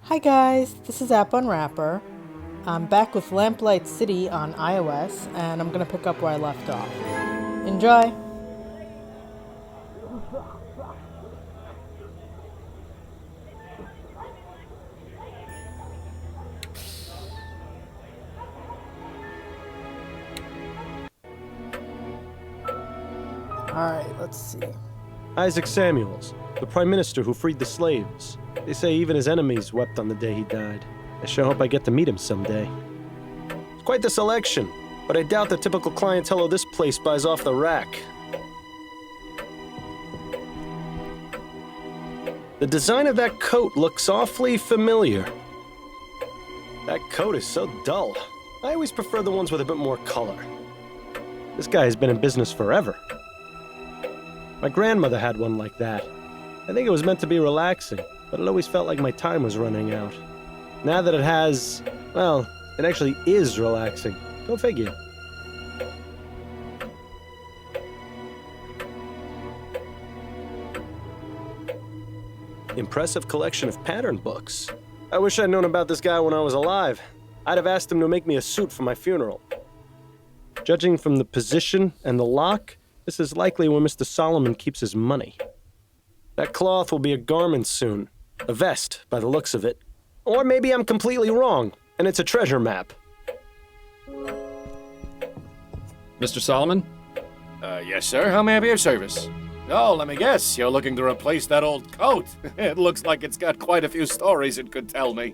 Hi guys, this is App Unwrapper. I'm back with Lamplight City on iOS, and I'm gonna pick up where I left off. Enjoy! Alright, let's see. Isaac Samuels, the Prime Minister who freed the slaves. They say even his enemies wept on the day he died. I sure hope I get to meet him someday. It's quite the selection, but I doubt the typical clientele of this place buys off the rack. The design of that coat looks awfully familiar. That coat is so dull. I always prefer the ones with a bit more color. This guy has been in business forever. My grandmother had one like that. I think it was meant to be relaxing, but it always felt like my time was running out. Now that it has, well, it actually is relaxing. Go figure. Impressive collection of pattern books. I wish I'd known about this guy when I was alive. I'd have asked him to make me a suit for my funeral. Judging from the position and the lock, this is likely where Mr. Solomon keeps his money. That cloth will be a garment soon. A vest, by the looks of it. Or maybe I'm completely wrong, and it's a treasure map. Mr. Solomon? Yes, sir. How may I be of service? Oh, let me guess. You're looking to replace that old coat. It looks like it's got quite a few stories it could tell me.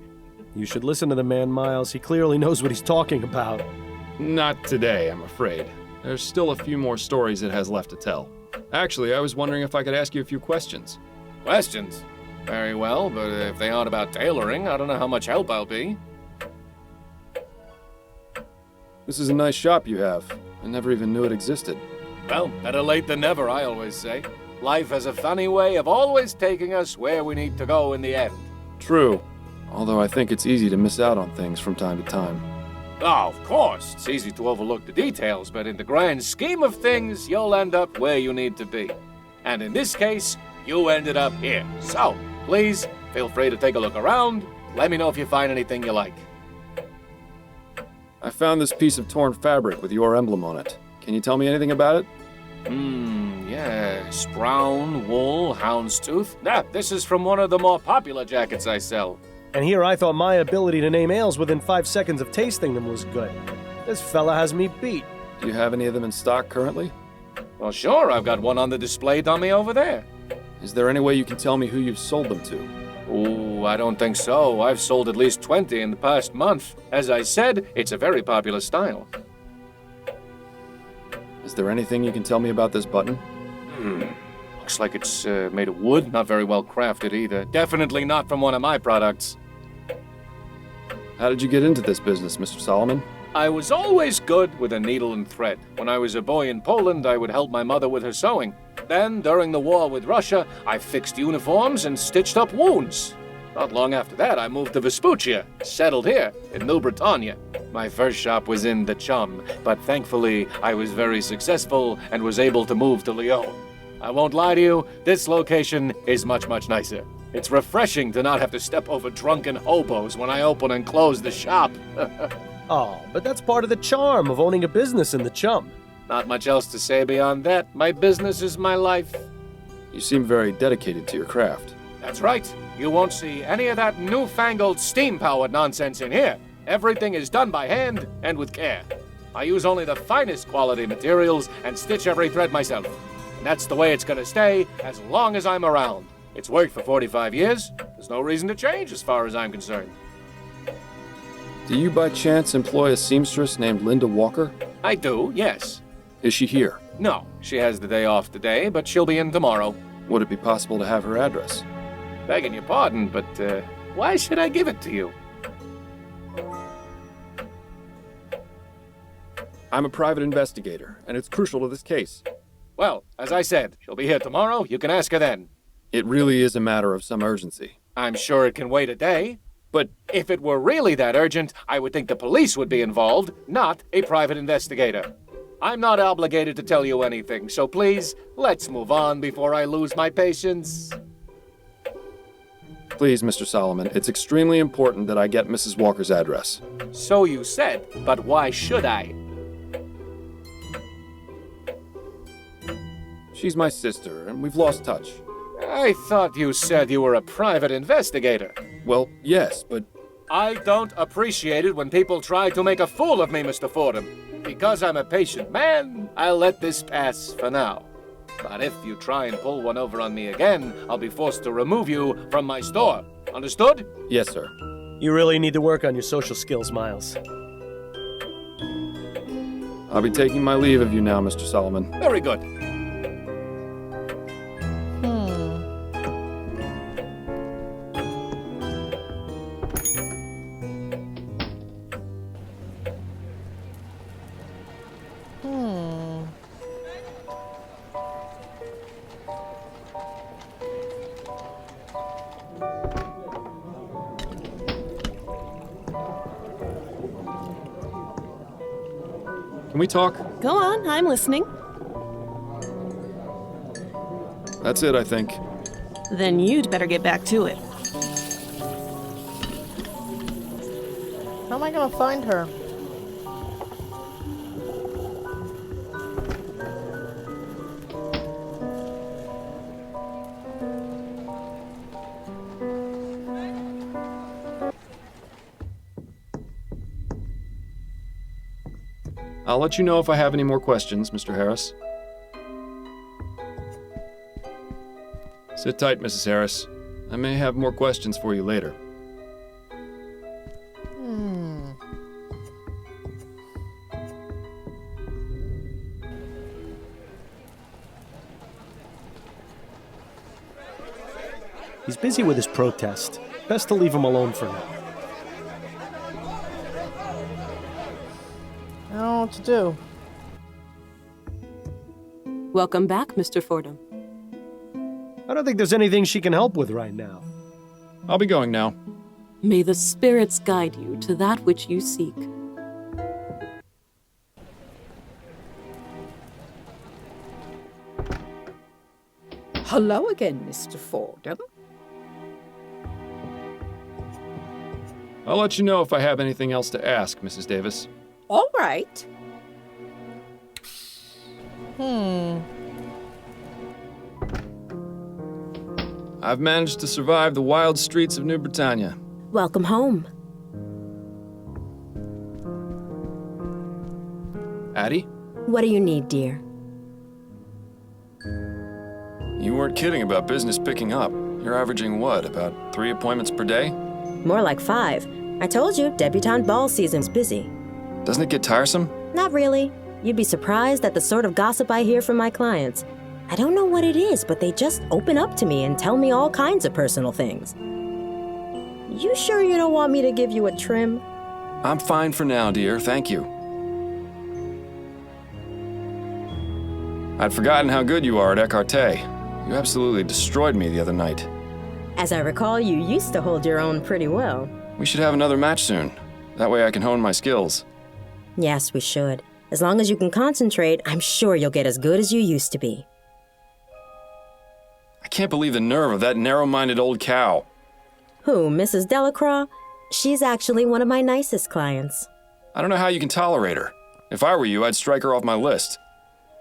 You should listen to the man, Miles. He clearly knows what he's talking about. Not today, I'm afraid. There's still a few more stories it has left to tell. Actually, I was wondering if I could ask you a few questions. Questions? Very well, but if they aren't about tailoring, I don't know how much help I'll be. This is a nice shop you have. I never even knew it existed. Well, better late than never, I always say. Life has a funny way of always taking us where we need to go in the end. True. Although I think it's easy to miss out on things from time to time. Oh, of course. It's easy to overlook the details, but in the grand scheme of things, you'll end up where you need to be. And in this case, you ended up here. So, please, feel free to take a look around. Let me know if you find anything you like. I found this piece of torn fabric with your emblem on it. Can you tell me anything about it? Yes. Brown, wool, houndstooth. This is from one of the more popular jackets I sell. And here I thought my ability to name ales within 5 seconds of tasting them was good. This fella has me beat. Do you have any of them in stock currently? Well, sure, I've got one on the display dummy over there. Is there any way you can tell me who you've sold them to? Ooh, I don't think so. I've sold at least 20 in the past month. As I said, it's a very popular style. Is there anything you can tell me about this button? Looks like it's made of wood. Not very well crafted either. Definitely not from one of my products. How did you get into this business, Mr. Solomon? I was always good with a needle and thread. When I was a boy in Poland, I would help my mother with her sewing. Then, during the war with Russia, I fixed uniforms and stitched up wounds. Not long after that, I moved to Vespuccia, settled here in New Britannia. My first shop was in the Chum, but thankfully, I was very successful and was able to move to Lyon. I won't lie to you, this location is much, much nicer. It's refreshing to not have to step over drunken hobos when I open and close the shop. Oh, but that's part of the charm of owning a business in the Chum. Not much else to say beyond that. My business is my life. You seem very dedicated to your craft. That's right. You won't see any of that newfangled steam-powered nonsense in here. Everything is done by hand and with care. I use only the finest quality materials and stitch every thread myself. And that's the way it's gonna stay as long as I'm around. It's worked for 45 years. There's no reason to change as far as I'm concerned. Do you by chance employ a seamstress named Linda Walker? I do, yes. Is she here? No, she has the day off today, but she'll be in tomorrow. Would it be possible to have her address? Begging your pardon, but why should I give it to you? I'm a private investigator, and it's crucial to this case. Well, as I said, she'll be here tomorrow. You can ask her then. It really is a matter of some urgency. I'm sure it can wait a day. But If it were really that urgent, I would think the police would be involved, not a private investigator. I'm not obligated to tell you anything, so please, let's move on before I lose my patience. Please, Mr. Solomon, it's extremely important that I get Mrs. Walker's address. So you said, but why should I? She's my sister, and we've lost touch. I thought you said you were a private investigator. Well, yes, but I don't appreciate it when people try to make a fool of me, Mr. Fordham. Because I'm a patient man, I'll let this pass for now. But if you try and pull one over on me again, I'll be forced to remove you from my store. Understood? yes, sir. You really need to work on your social skills, Miles. I'll be taking my leave of you now, Mr. Solomon. Very good. Can we talk? Go on, I'm listening. That's it, I think. Then you'd better get back to it. How am I gonna find her? I'll let you know if I have any more questions, Mr. Harris. Sit tight, Mrs. Harris. I may have more questions for you later. He's busy with his protest. Best to leave him alone for now. I don't know what to do. Welcome back, Mr. Fordham. I don't think there's anything she can help with right now. I'll be going now. May the spirits guide you to that which you seek. Hello again, Mr. Fordham. I'll let you know if I have anything else to ask, Mrs. Davis. All right. I've managed to survive the wild streets of New Britannia. Welcome home. Addie? What do you need, dear? You weren't kidding about business picking up. You're averaging what, about 3 appointments per day? More like 5. I told you, debutante ball season's busy. Doesn't it get tiresome? Not really. You'd be surprised at the sort of gossip I hear from my clients. I don't know what it is, but they just open up to me and tell me all kinds of personal things. You sure you don't want me to give you a trim? I'm fine for now, dear. Thank you. I'd forgotten how good you are at écarté. You absolutely destroyed me the other night. As I recall, you used to hold your own pretty well. We should have another match soon. That way I can hone my skills. Yes, we should. As long as you can concentrate, I'm sure you'll get as good as you used to be. I can't believe the nerve of that narrow-minded old cow. Who, Mrs. Delacroix? She's actually one of my nicest clients. I don't know how you can tolerate her. If I were you, I'd strike her off my list.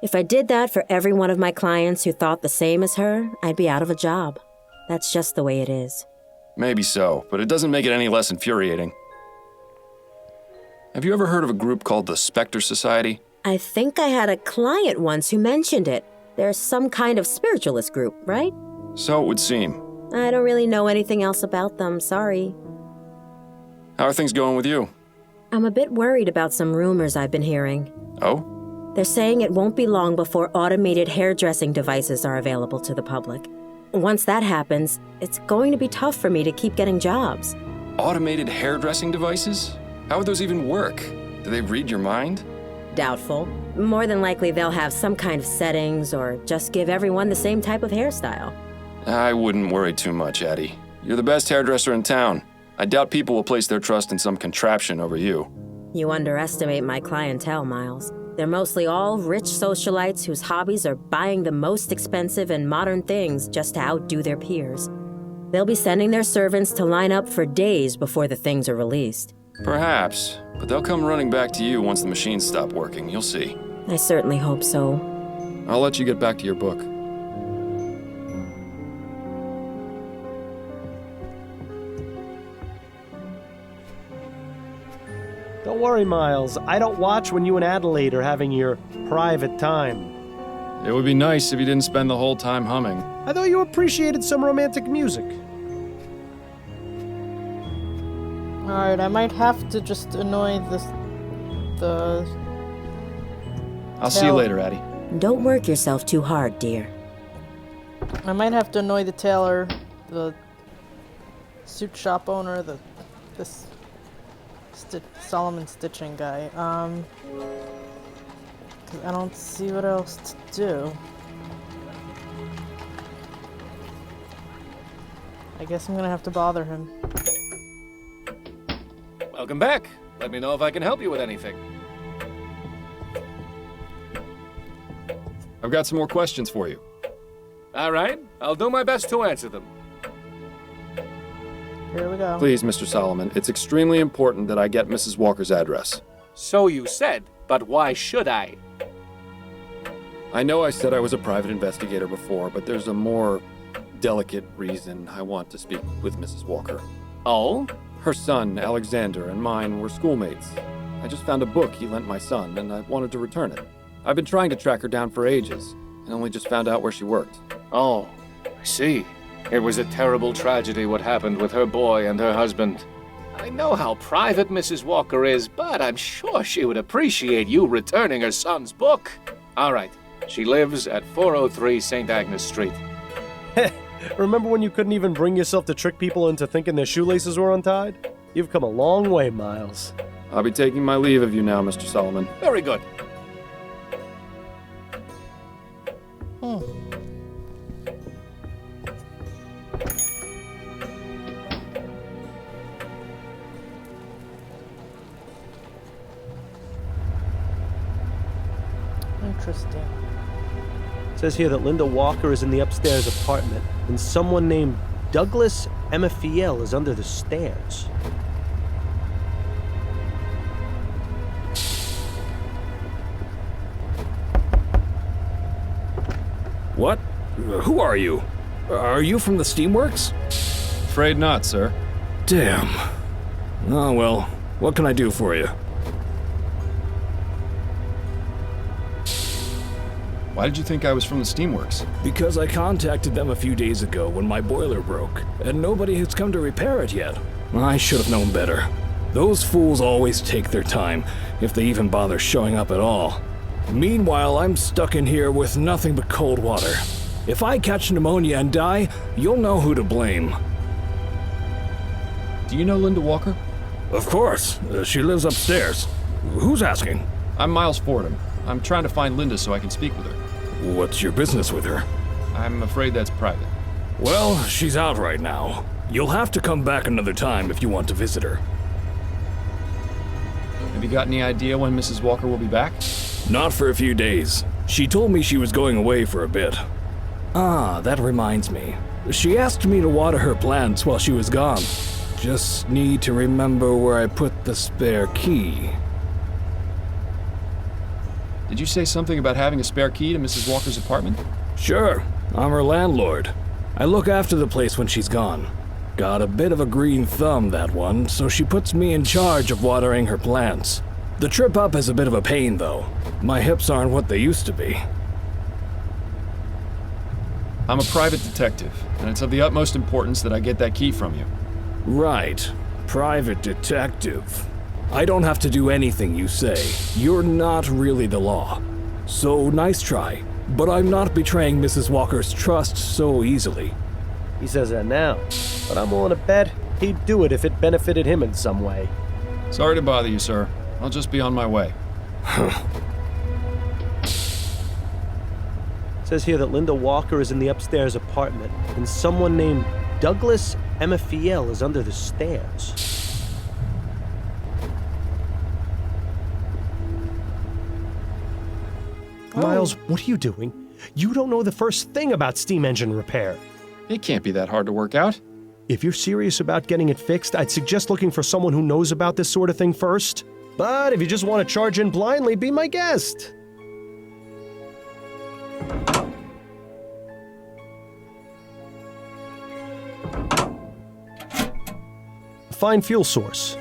If I did that for every one of my clients who thought the same as her, I'd be out of a job. That's just the way it is. Maybe so, but it doesn't make it any less infuriating. Have you ever heard of a group called the Specter Society? I think I had a client once who mentioned it. They're some kind of spiritualist group, right? So it would seem. I don't really know anything else about them, sorry. How are things going with you? I'm a bit worried about some rumors I've been hearing. Oh? They're saying it won't be long before automated hairdressing devices are available to the public. Once that happens, it's going to be tough for me to keep getting jobs. Automated hairdressing devices? How would those even work? Do they read your mind? Doubtful. More than likely they'll have some kind of settings or just give everyone the same type of hairstyle. I wouldn't worry too much, Addie. You're the best hairdresser in town. I doubt people will place their trust in some contraption over you. You underestimate my clientele, Miles. They're mostly all rich socialites whose hobbies are buying the most expensive and modern things just to outdo their peers. They'll be sending their servants to line up for days before the things are released. Perhaps, but they'll come running back to you once the machines stop working. You'll see. I certainly hope so. I'll let you get back to your book. Don't worry, Miles. I don't watch when you and Adelaide are having your private time. It would be nice if you didn't spend the whole time humming. I thought you appreciated some romantic music. Alright, I might have to just annoy the... I'll see you later, Addie. Don't work yourself too hard, dear. I might have to annoy the tailor, the suit shop owner, this Solomon stitching guy. 'Cause I don't see what else to do. I guess I'm gonna have to bother him. Welcome back. Let me know if I can help you with anything. I've got some more questions for you. All right, I'll do my best to answer them. Here we go. Please, Mr. Solomon, it's extremely important that I get Mrs. Walker's address. So you said, but why should I? I know I said I was a private investigator before, but there's a more delicate reason I want to speak with Mrs. Walker. Oh? Her son, Alexander, and mine were schoolmates. I just found a book he lent my son, and I wanted to return it. I've been trying to track her down for ages, and only just found out where she worked. Oh, I see. It was a terrible tragedy what happened with her boy and her husband. I know how private Mrs. Walker is, but I'm sure she would appreciate you returning her son's book. All right, she lives at 403 St. Agnes Street. Remember when you couldn't even bring yourself to trick people into thinking their shoelaces were untied? You've come a long way, Miles. I'll be taking my leave of you now, Mr. Solomon. Very good. Interesting. It says here that Linda Walker is in the upstairs apartment, and someone named Douglas Emafiel is under the stairs. What? Who are you? Are you from the Steamworks? Afraid not, sir. Damn. Oh well, what can I do for you? Why did you think I was from the Steamworks? Because I contacted them a few days ago when my boiler broke, and nobody has come to repair it yet. I should have known better. Those fools always take their time, if they even bother showing up at all. Meanwhile, I'm stuck in here with nothing but cold water. If I catch pneumonia and die, you'll know who to blame. Do you know Linda Walker? Of course. She lives upstairs. Who's asking? I'm Miles Fordham. I'm trying to find Linda so I can speak with her. What's your business with her? I'm afraid that's private. Well, she's out right now. You'll have to come back another time if you want to visit her. Have you got any idea when Mrs. Walker will be back? Not for a few days. She told me she was going away for a bit. Ah, that reminds me. She asked me to water her plants while she was gone. Just need to remember where I put the spare key. Did you say something about having a spare key to Mrs. Walker's apartment? Sure, I'm her landlord. I look after the place when she's gone. Got a bit of a green thumb, that one, so she puts me in charge of watering her plants. The trip up is a bit of a pain, though. My hips aren't what they used to be. I'm a private detective, and it's of the utmost importance that I get that key from you. Right. Private detective. I don't have to do anything you say. You're not really the law. So nice try. But I'm not betraying Mrs. Walker's trust so easily. He says that now, but I'm willing to bet he'd do it if it benefited him in some way. Sorry to bother you, sir. I'll just be on my way. It says here that Linda Walker is in the upstairs apartment, and someone named Douglas Emafiel is under the stairs. Miles, what are you doing? You don't know the first thing about steam engine repair. It can't be that hard to work out. If you're serious about getting it fixed, I'd suggest looking for someone who knows about this sort of thing first. But if you just want to charge in blindly, be my guest. Find fuel source.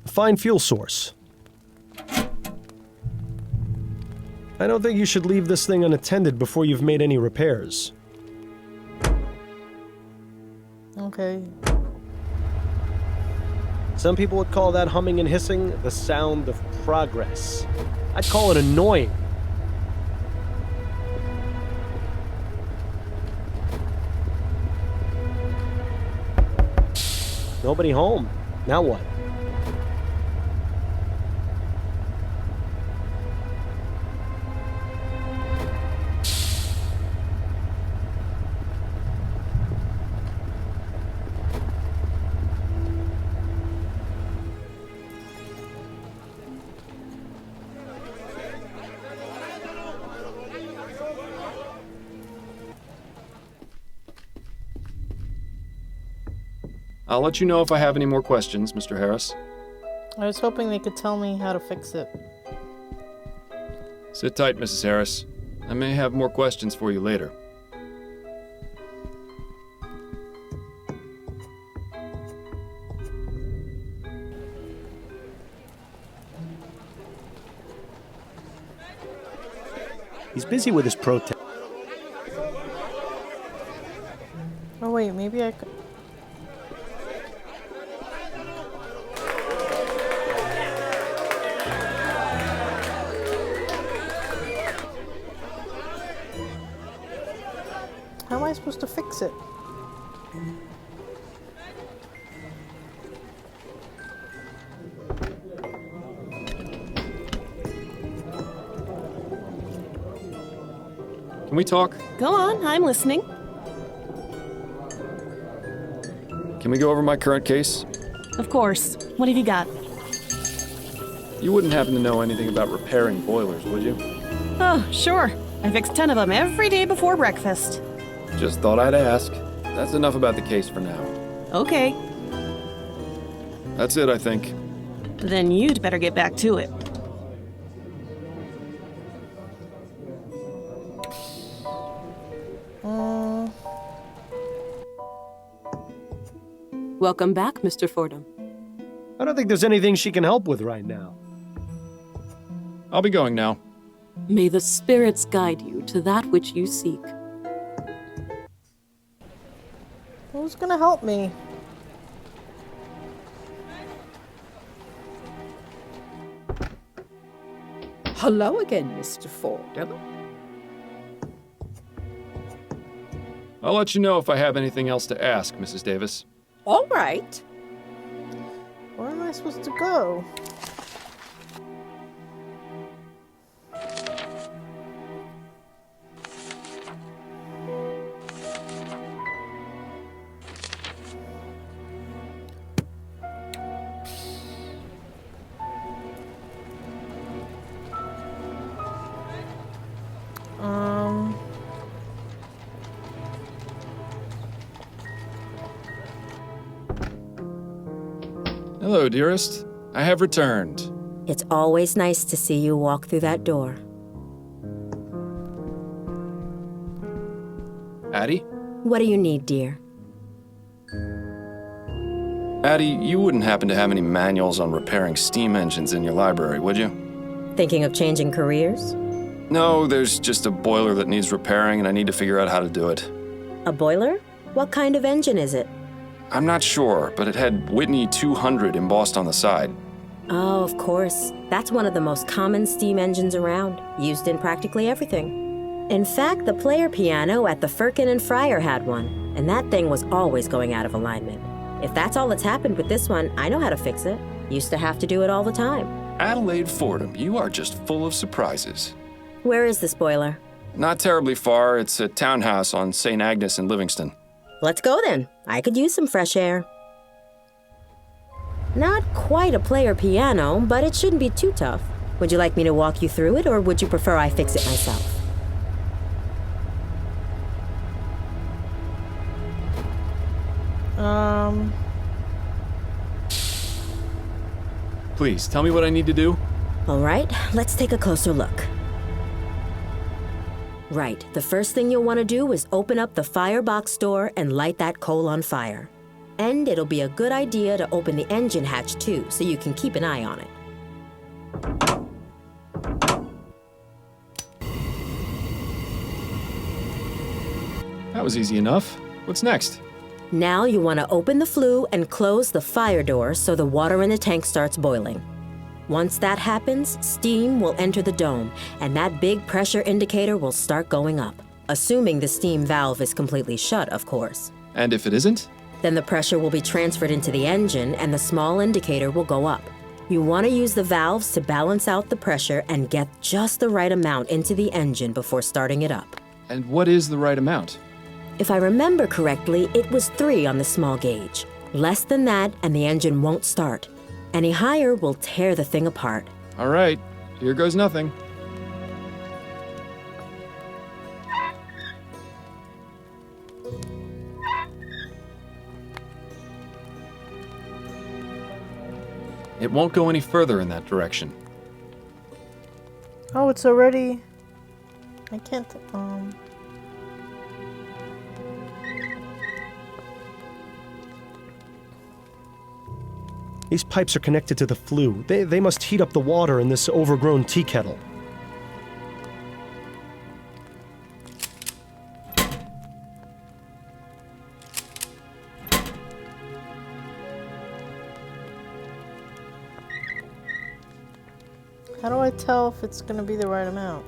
Find fuel source. I don't think you should leave this thing unattended before you've made any repairs. Okay. Some people would call that humming and hissing the sound of progress. I'd call it annoying. Nobody home. Now what? I'll let you know if I have any more questions, Mr. Harris. I was hoping they could tell me how to fix it. Sit tight, Mrs. Harris. I may have more questions for you later. He's busy with his protest. Oh wait, maybe I could... How am I supposed to fix it? Can we talk? Go on, I'm listening. Can we go over my current case? Of course. What have you got? You wouldn't happen to know anything about repairing boilers, would you? Oh, sure. I fix 10 of them every day before breakfast. Just thought I'd ask. That's enough about the case for now. Okay. That's it, I think. Then you'd better get back to it. Welcome back, Mr. Fordham. I don't think there's anything she can help with right now. I'll be going now. May the spirits guide you to that which you seek. Who's gonna help me? Hello again, Mr. Fordham. I'll let you know if I have anything else to ask, Mrs. Davis. All right. Where am I supposed to go? Hello, dearest. I have returned. It's always nice to see you walk through that door. Addie? What do you need, dear? Addie, you wouldn't happen to have any manuals on repairing steam engines in your library, would you? Thinking of changing careers? No, there's just a boiler that needs repairing and I need to figure out how to do it. A boiler? What kind of engine is it? I'm not sure, but it had Whitney 200 embossed on the side. Oh, of course. That's one of the most common steam engines around, used in practically everything. In fact, the player piano at the Firkin and Fryer had one, and that thing was always going out of alignment. If that's all that's happened with this one, I know how to fix it. Used to have to do it all the time. Adelaide Fordham, you are just full of surprises. Where is this boiler? Not terribly far. It's a townhouse on St. Agnes in Livingston. Let's go then. I could use some fresh air. Not quite a player piano, but it shouldn't be too tough. Would you like me to walk you through it, or would you prefer I fix it myself? Please, tell me what I need to do. All right, let's take a closer look. Right, the first thing you'll want to do is open up the firebox door and light that coal on fire. And it'll be a good idea to open the engine hatch too, so you can keep an eye on it. That was easy enough. What's next? Now you want to open the flue and close the fire door so the water in the tank starts boiling. Once that happens, steam will enter the dome, and that big pressure indicator will start going up. Assuming the steam valve is completely shut, of course. And if it isn't? Then the pressure will be transferred into the engine and the small indicator will go up. You want to use the valves to balance out the pressure and get just the right amount into the engine before starting it up. And what is the right amount? If I remember correctly, it was 3 on the small gauge. Less than that and the engine won't start. Any higher will tear the thing apart. All right, here goes nothing. It won't go any further in that direction. Oh, it's already... I can't... These pipes are connected to the flue. They must heat up the water in this overgrown tea kettle. How do I tell if it's gonna be the right amount?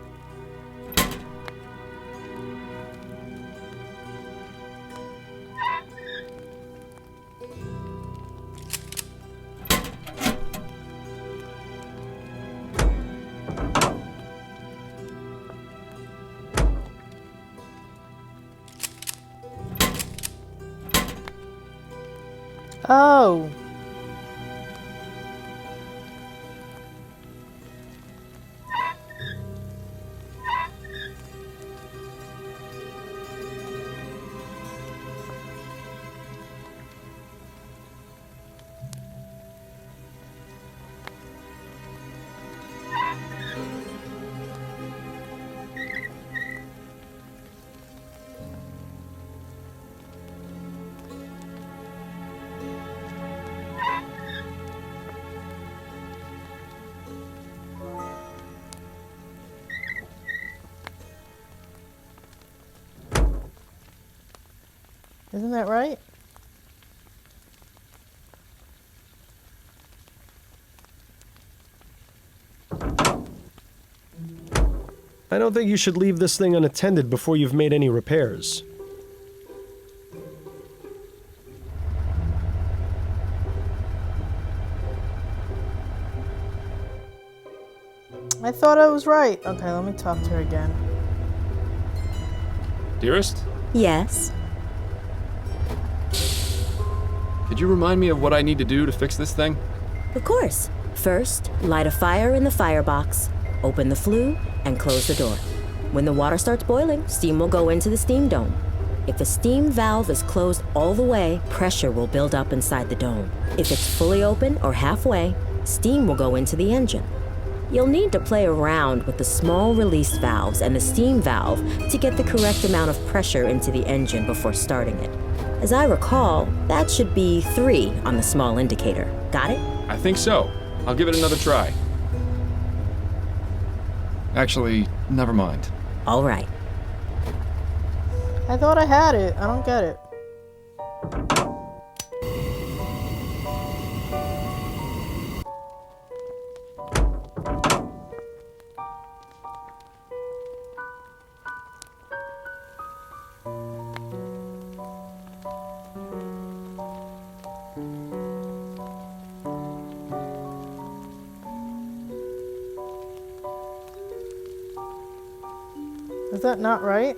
Oh! Isn't that right? I don't think you should leave this thing unattended before you've made any repairs. I thought I was right. Okay, let me talk to her again. Dearest? Yes? Could you remind me of what I need to do to fix this thing? Of course. First, light a fire in the firebox, open the flue, and close the door. When the water starts boiling, steam will go into the steam dome. If the steam valve is closed all the way, pressure will build up inside the dome. If it's fully open or halfway, steam will go into the engine. You'll need to play around with the small release valves and the steam valve to get the correct amount of pressure into the engine before starting it. As I recall, that should be 3 on the small indicator. Got it? I think so. I'll give it another try. Actually, never mind. All right. I thought I had it. I don't get it. Is that not right?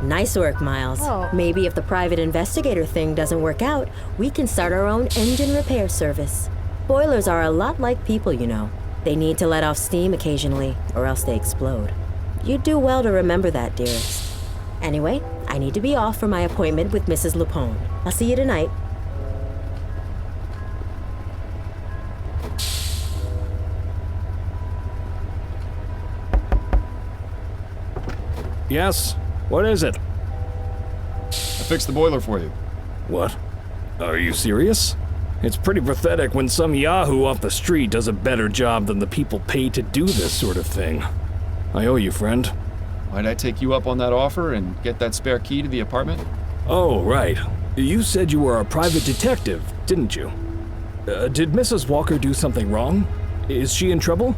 Nice work, Miles. Oh. Maybe if the private investigator thing doesn't work out, we can start our own engine repair service. Boilers are a lot like people, you know. They need to let off steam occasionally, or else they explode. You'd do well to remember that, dearest. Anyway, I need to be off for my appointment with Mrs. Lupone. I'll see you tonight. Yes? What is it? I fixed the boiler for you. What? Are you serious? It's pretty pathetic when some yahoo off the street does a better job than the people paid to do this sort of thing. I owe you, friend. Might I take you up on that offer and get that spare key to the apartment? Oh, right. You said you were a private detective, didn't you? Did Mrs. Walker do something wrong? Is she in trouble?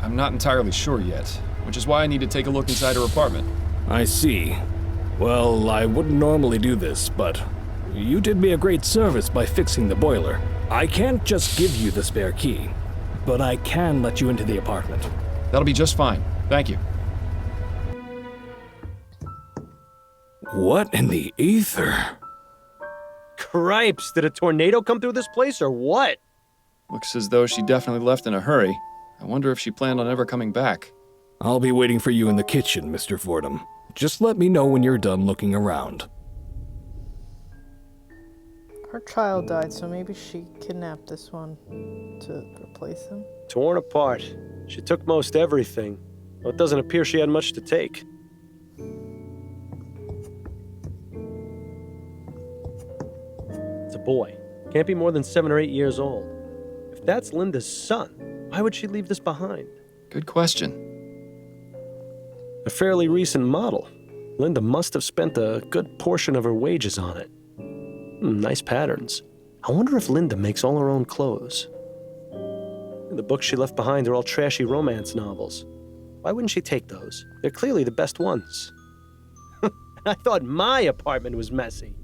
I'm not entirely sure yet, which is why I need to take a look inside her apartment. I see. Well, I wouldn't normally do this, but you did me a great service by fixing the boiler. I can't just give you the spare key, but I can let you into the apartment. That'll be just fine. Thank you. What in the ether? Cripes, did a tornado come through this place or what? Looks as though she definitely left in a hurry. I wonder if she planned on ever coming back. I'll be waiting for you in the kitchen, Mr. Fordham. Just let me know when you're done looking around. Her child died, so maybe she kidnapped this one to replace him. Torn apart. She took most everything. Well, it doesn't appear she had much to take. It's a boy. Can't be more than 7 or 8 years old. If that's Linda's son, why would she leave this behind? Good question. A fairly recent model. Linda must have spent a good portion of her wages on it. Nice patterns. I wonder if Linda makes all her own clothes. The books she left behind are all trashy romance novels. Why wouldn't she take those? They're clearly the best ones. I thought my apartment was messy.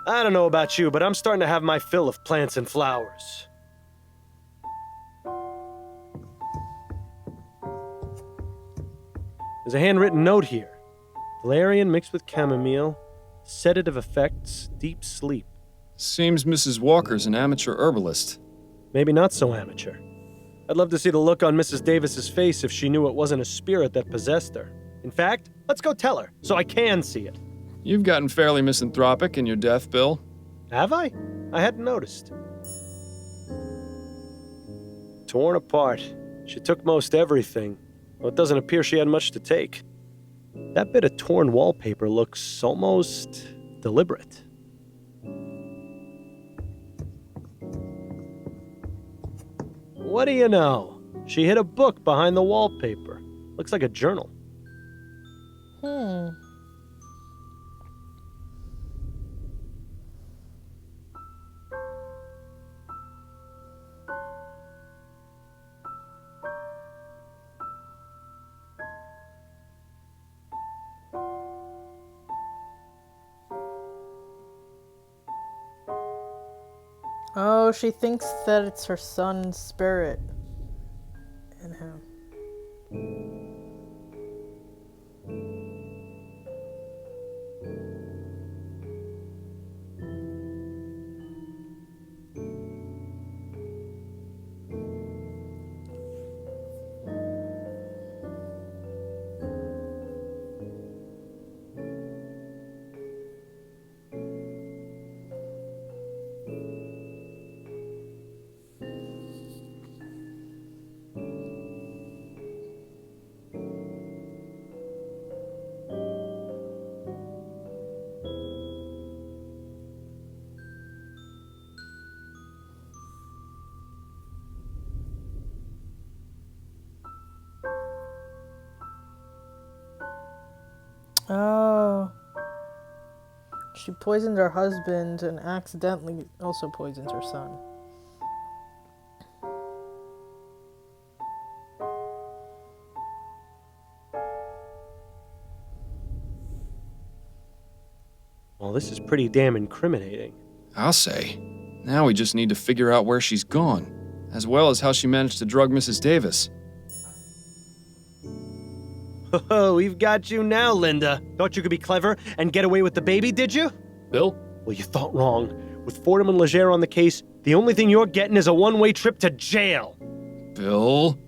I don't know about you, but I'm starting to have my fill of plants and flowers. There's a handwritten note here. Valerian mixed with chamomile, sedative effects, deep sleep. Seems Mrs. Walker's an amateur herbalist. Maybe not so amateur. I'd love to see the look on Mrs. Davis's face if she knew it wasn't a spirit that possessed her. In fact, let's go tell her, so I can see it. You've gotten fairly misanthropic in your death, Bill. Have I? I hadn't noticed. Torn apart. She took most everything. Well, it doesn't appear she had much to take. That bit of torn wallpaper looks almost deliberate. What do you know? She hid a book behind the wallpaper. Looks like a journal. Oh, she thinks that it's her son's spirit in him. Oh. She poisoned her husband and accidentally also poisoned her son. Well, this is pretty damn incriminating. I'll say. Now we just need to figure out where she's gone, as well as how she managed to drug Mrs. Davis. Oh, we've got you now, Linda. Thought you could be clever and get away with the baby, did you? Bill? Well, you thought wrong. With Fordham and Legere on the case, the only thing you're getting is a one-way trip to jail. Bill?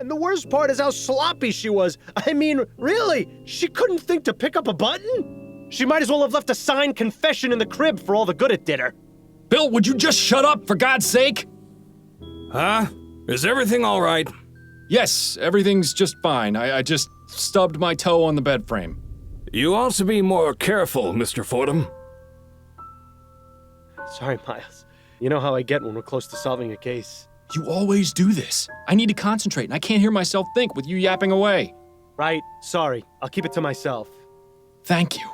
And the worst part is how sloppy she was. I mean, really, she couldn't think to pick up a button? She might as well have left a signed confession in the crib for all the good it did her. Bill, would you just shut up, for God's sake? Huh? Is everything all right? Yes, everything's just fine. I just stubbed my toe on the bed frame. You ought to be more careful, Mr. Fordham. Sorry, Miles. You know how I get when we're close to solving a case. You always do this. I need to concentrate, and I can't hear myself think with you yapping away. Right, sorry. I'll keep it to myself. Thank you.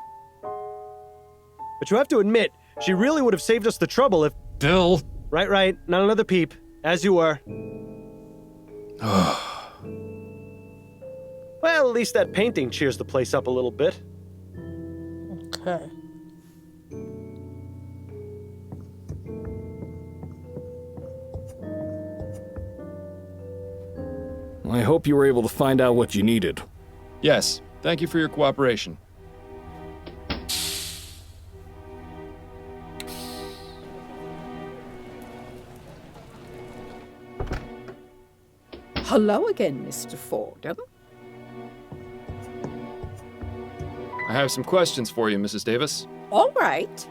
But you have to admit, she really would have saved us the trouble if... Bill. Right. Not another peep. As you were. Well, at least that painting cheers the place up a little bit. Okay. I hope you were able to find out what you needed. Yes, thank you for your cooperation. Hello again, Mr. Fordham. I have some questions for you, Mrs. Davis. All right.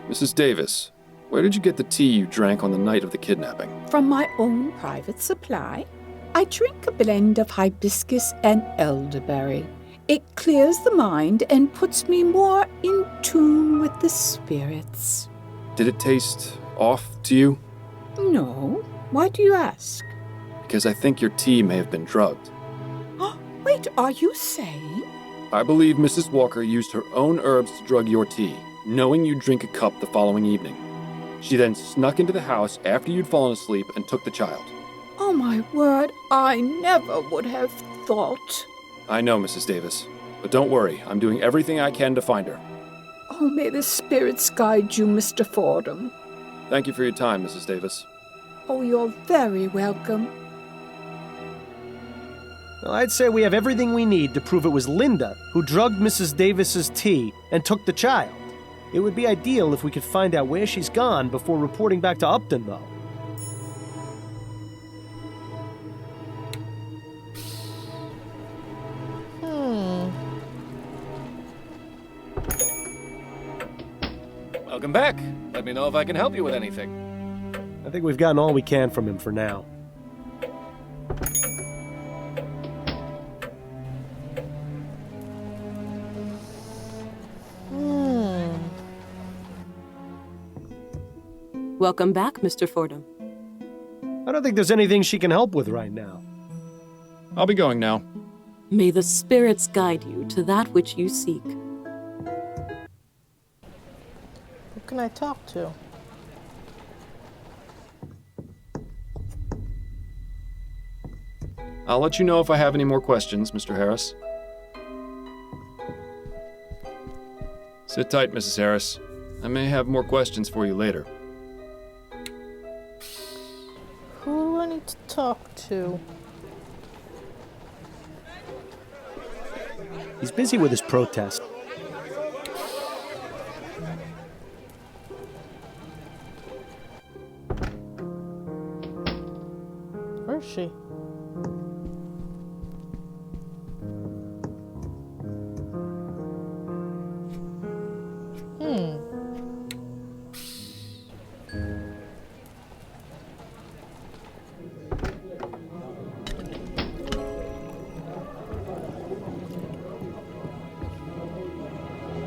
Mrs. Davis, where did you get the tea you drank on the night of the kidnapping? From my own private supply, I drink a blend of hibiscus and elderberry. It clears the mind and puts me more in tune with the spirits. Did it taste off to you? No. Why do you ask? Because I think your tea may have been drugged. Wait, are you saying? I believe Mrs. Walker used her own herbs to drug your tea, knowing you'd drink a cup the following evening. She then snuck into the house after you'd fallen asleep and took the child. Oh, my word, I never would have thought. I know, Mrs. Davis. But don't worry, I'm doing everything I can to find her. Oh, may the spirits guide you, Mr. Fordham. Thank you for your time, Mrs. Davis. Oh, you're very welcome. Well, I'd say we have everything we need to prove it was Linda who drugged Mrs. Davis's tea and took the child. It would be ideal if we could find out where she's gone before reporting back to Upton, though. Welcome back. Let me know if I can help you with anything. I think we've gotten all we can from him for now. Welcome back, Mr. Fordham. I don't think there's anything she can help with right now. I'll be going now. May the spirits guide you to that which you seek. Who can I talk to? I'll let you know if I have any more questions, Mr. Harris. Sit tight, Mrs. Harris. I may have more questions for you later. Who do I need to talk to? He's busy with his protest. Where is she?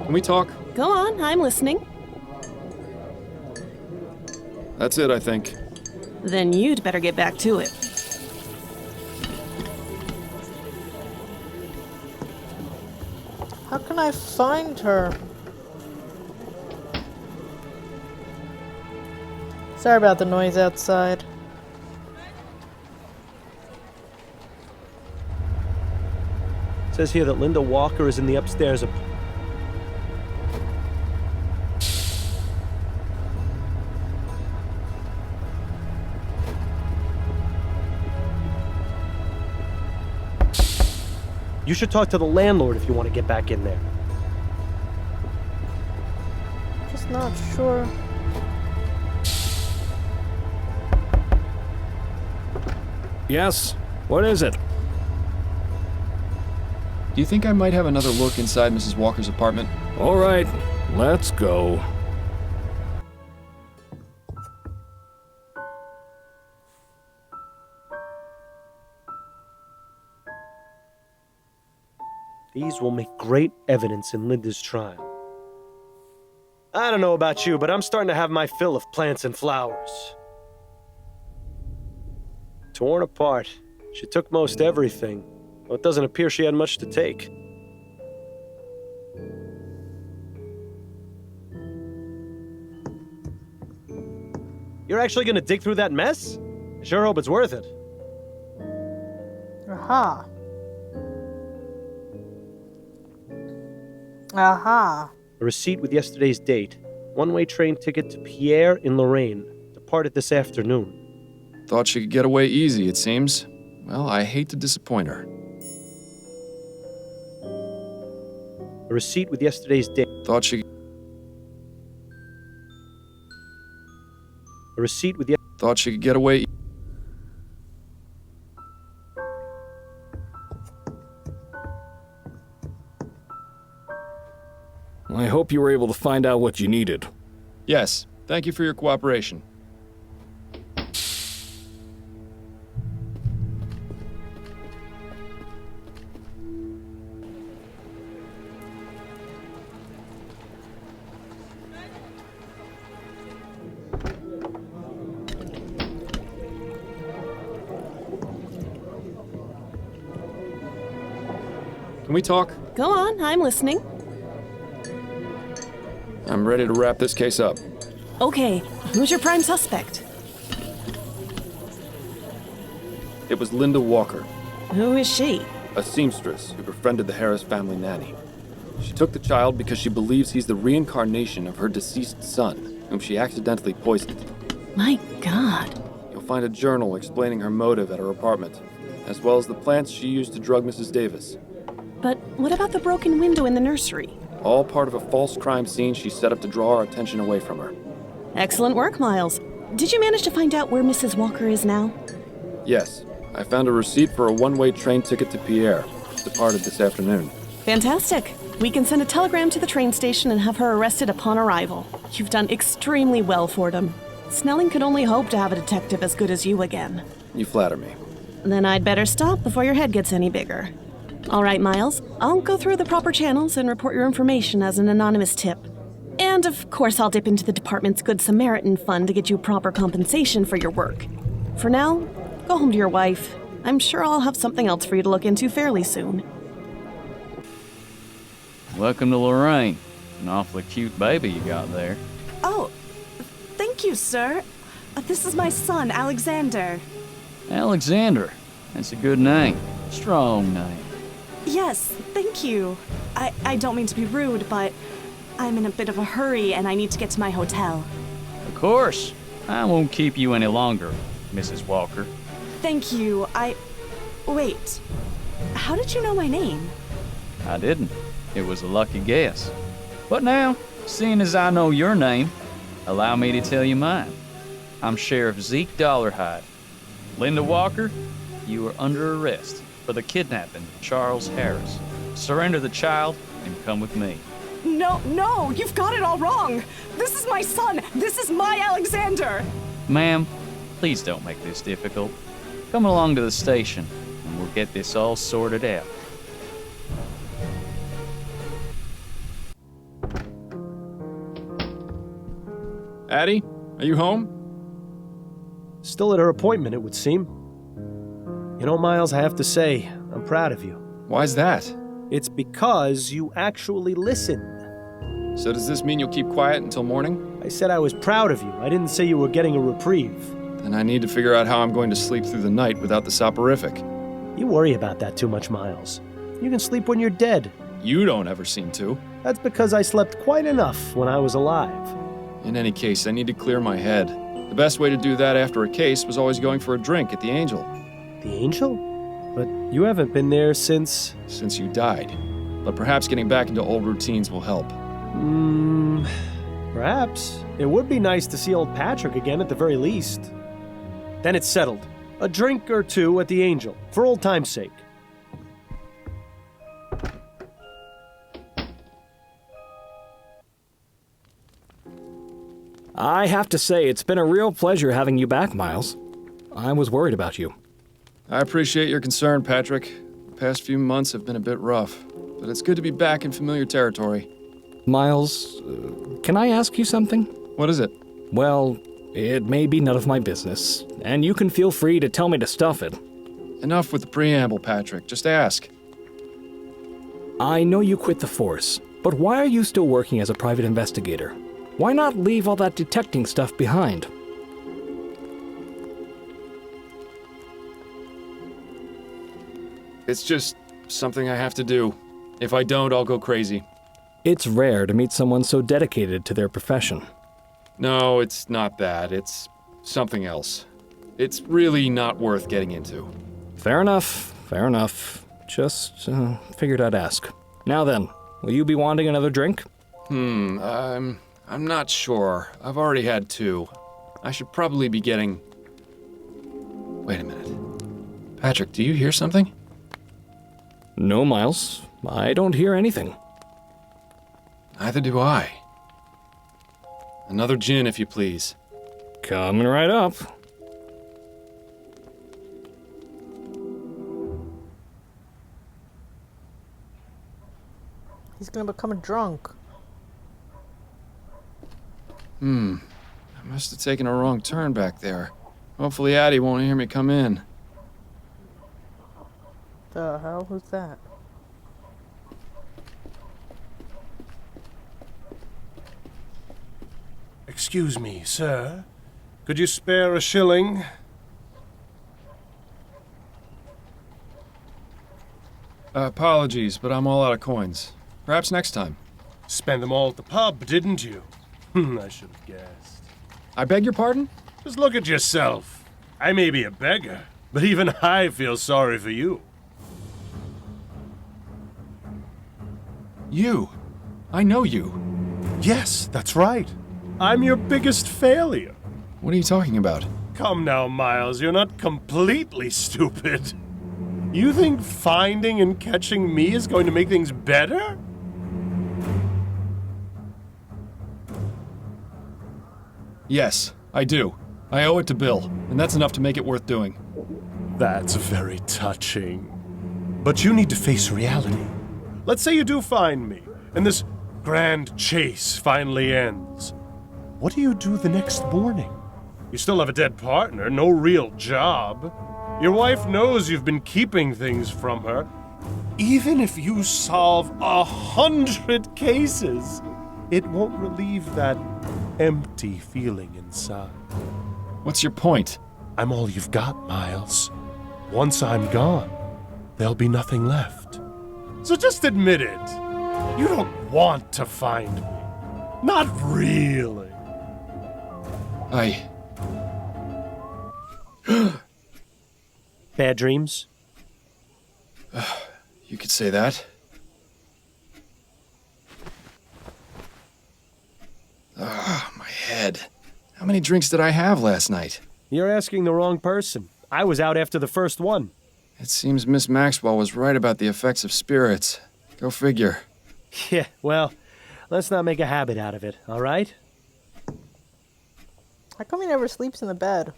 Can we talk? Go on, I'm listening. That's it, I think. Then you'd better get back to it. How can I find her? Sorry about the noise outside. It says here that Linda Walker is in the upstairs You should talk to the landlord if you want to get back in there. Just not sure. Yes? What is it? Do you think I might have another look inside Mrs. Walker's apartment? All right, let's go. These will make great evidence in Linda's trial. I don't know about you, but I'm starting to have my fill of plants and flowers. Torn apart. She took most everything. Well, it doesn't appear she had much to take. You're actually gonna dig through that mess? I sure hope it's worth it. Aha. Aha. A receipt with yesterday's date. One-way train ticket to Pierre in Lorraine. Departed this afternoon. Thought she could get away easy, it seems. Well, I hate to disappoint her. A receipt with yesterday's date. Thought she... A receipt with Thought she could get away... I hope you were able to find out what you needed. Yes, thank you for your cooperation. Can we talk? Go on, I'm listening. I'm ready to wrap this case up. Okay, who's your prime suspect? It was Linda Walker, Who is she? a seamstress who befriended the Harris family nanny. She took the child because she believes he's the reincarnation of her deceased son, whom she accidentally poisoned. My God. You'll find a journal explaining her motive at her apartment, as well as the plants she used to drug Mrs. Davis. But what about the broken window in the nursery? All part of a false crime scene she set up to draw our attention away from her. Excellent work, Miles. Did you manage to find out where Mrs. Walker is now? Yes, I found a receipt for a one-way train ticket to Pierre. Departed this afternoon. Fantastic. We can send a telegram to the train station and have her arrested upon arrival. You've done extremely well, Fordham. Snelling could only hope to have a detective as good as you again. You flatter me. Then I'd better stop before your head gets any bigger. All right, Miles. I'll go through the proper channels and report your information as an anonymous tip. And of course, I'll dip into the department's Good Samaritan fund to get you proper compensation for your work. For now, go home to your wife. I'm sure I'll have something else for you to look into fairly soon. Welcome to Lorraine. An awfully cute baby you got there. Oh, thank you, sir. This is my son, Alexander. Alexander. That's a good name. Strong name. Yes, thank you. I don't mean to be rude, but I'm in a bit of a hurry and I need to get to my hotel. Of course. I won't keep you any longer, Mrs. Walker. Thank you. Wait. How did you know my name? I didn't. It was a lucky guess. But now, seeing as I know your name, allow me to tell you mine. I'm Sheriff Zeke Dollarhide. Linda Walker, you are under arrest for the kidnapping of Charles Harris. Surrender the child and come with me. No, you've got it all wrong. This is my son. This is my Alexander. Ma'am, please don't make this difficult. Come along to the station and we'll get this all sorted out. Addie, are you home? Still at her appointment, it would seem. You know, Miles, I have to say, I'm proud of you. Why's that? It's because you actually listened. So does this mean you'll keep quiet until morning? I said I was proud of you. I didn't say you were getting a reprieve. Then I need to figure out how I'm going to sleep through the night without the soporific. You worry about that too much, Miles. You can sleep when you're dead. You don't ever seem to. That's because I slept quite enough when I was alive. In any case, I need to clear my head. The best way to do that after a case was always going for a drink at the Angel. The Angel? but you haven't been there since... Since you died. But perhaps getting back into old routines will help. Perhaps. It would be nice to see old Patrick again at the very least. Then it's settled. A drink or two at the Angel, for old time's sake. I have to say, it's been a real pleasure having you back, Miles. I was worried about you. I appreciate your concern, Patrick. The past few months have been a bit rough, but it's good to be back in familiar territory. Miles, can I ask you something? What is it? Well, it may be none of my business, and you can feel free to tell me to stuff it. Enough with the preamble, Patrick. Just ask. I know you quit the force, but why are you still working as a private investigator? Why not leave all that detecting stuff behind? It's just something I have to do. If I don't, I'll go crazy. It's rare to meet someone so dedicated to their profession. No, it's not that. It's something else. It's really not worth getting into. Fair enough, fair enough. Just figured I'd ask. Now then, will you be wanting another drink? I'm not sure. I've already had 2. I should probably be getting... Wait a minute. Patrick, do you hear something? No, Miles. I don't hear anything. Neither do I. Another gin, if you please. Coming right up. He's gonna become a drunk. I must have taken a wrong turn back there. Hopefully Addie won't hear me come in. The hell? Who's that? Excuse me, sir. Could you spare a shilling? Apologies, but I'm all out of coins. Perhaps next time. Spent them all at the pub, didn't you? I should have guessed. I beg your pardon? Just look at yourself. I may be a beggar, but even I feel sorry for you. You. I know you. Yes, that's right. I'm your biggest failure. What are you talking about? Come now, Miles, you're not completely stupid. You think finding and catching me is going to make things better? Yes, I do. I owe it to Bill, and that's enough to make it worth doing. That's very touching. But you need to face reality. Let's say you do find me, and this grand chase finally ends. What do you do the next morning? You still have a dead partner, no real job. Your wife knows you've been keeping things from her. Even if you solve 100 cases, it won't relieve that empty feeling inside. What's your point? I'm all you've got, Miles. Once I'm gone, there'll be nothing left. So just admit it. You don't want to find me. Not really. Bad dreams? You could say that. My head. How many drinks did I have last night? You're asking the wrong person. I was out after the first one. It seems Miss Maxwell was right about the effects of spirits. Go figure. Yeah, well, let's not make a habit out of it, all right? How come he never sleeps in the bed?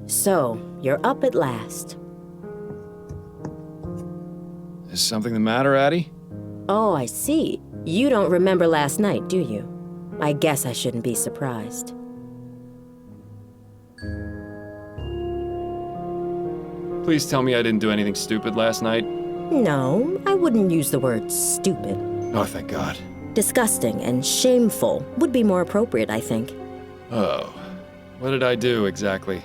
So, you're up at last. Is something the matter, Addie? Oh, I see. You don't remember last night, do you? I guess I shouldn't be surprised. Please tell me I didn't do anything stupid last night. No, I wouldn't use the word stupid. Oh, thank God. Disgusting and shameful would be more appropriate, I think. Oh. What did I do, exactly?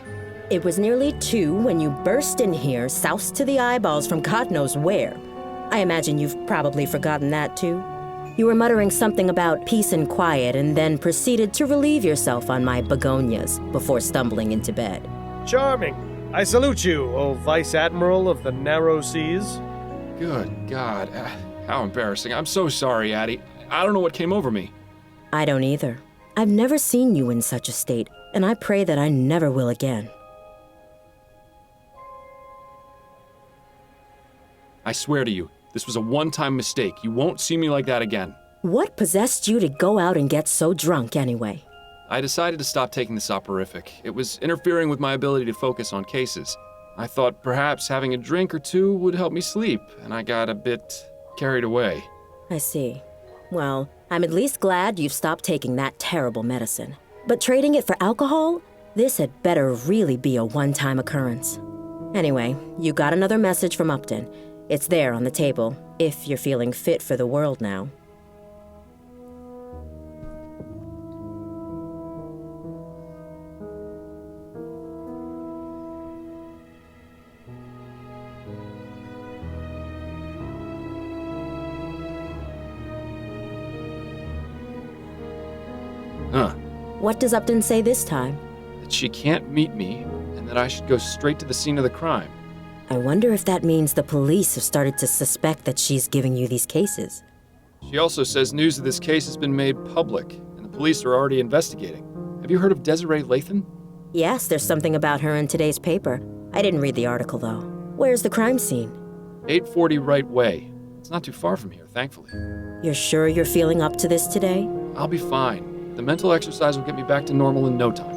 It was nearly 2 when you burst in here, soused to the eyeballs from God knows where. I imagine you've probably forgotten that, too. You were muttering something about peace and quiet and then proceeded to relieve yourself on my begonias before stumbling into bed. Charming. I salute you, O Vice Admiral of the Narrow Seas. Good God. How embarrassing. I'm so sorry, Addie. I don't know what came over me. I don't either. I've never seen you in such a state, and I pray that I never will again. I swear to you, this was a one-time mistake. You won't see me like that again. What possessed you to go out and get so drunk anyway? I decided to stop taking the soporific. It was interfering with my ability to focus on cases. I thought perhaps having a drink or two would help me sleep, and I got a bit carried away. I see. Well, I'm at least glad you've stopped taking that terrible medicine. But trading it for alcohol? This had better really be a one-time occurrence. Anyway, you got another message from Upton. It's there on the table, if you're feeling fit for the world now. Huh. What does Upton say this time? That she can't meet me, and that I should go straight to the scene of the crime. I wonder if that means the police have started to suspect that she's giving you these cases. She also says news of this case has been made public, and the police are already investigating. Have you heard of Desiree Lathan? Yes, there's something about her in today's paper. I didn't read the article, though. Where's the crime scene? 840 Right Way. It's not too far from here, thankfully. You're sure you're feeling up to this today? I'll be fine. The mental exercise will get me back to normal in no time.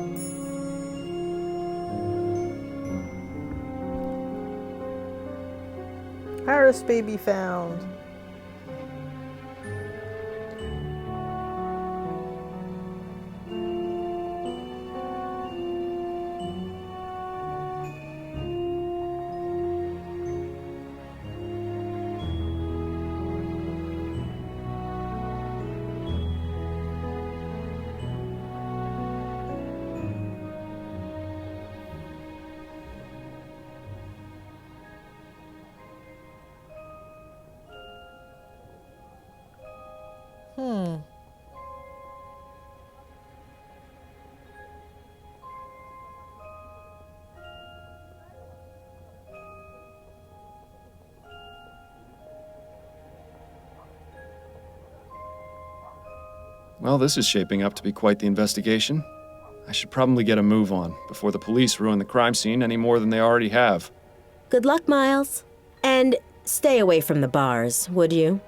Harris baby found. Well, this is shaping up to be quite the investigation. I should probably get a move on before the police ruin the crime scene any more than they already have. Good luck, Miles. And stay away from the bars, would you?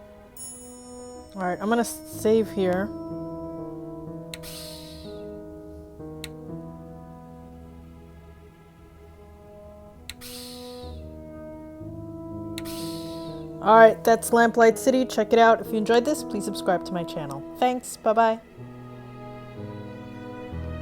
Alright, I'm gonna save here. Alright, that's Lamplight City. Check it out. If you enjoyed this, please subscribe to my channel. Thanks, bye-bye.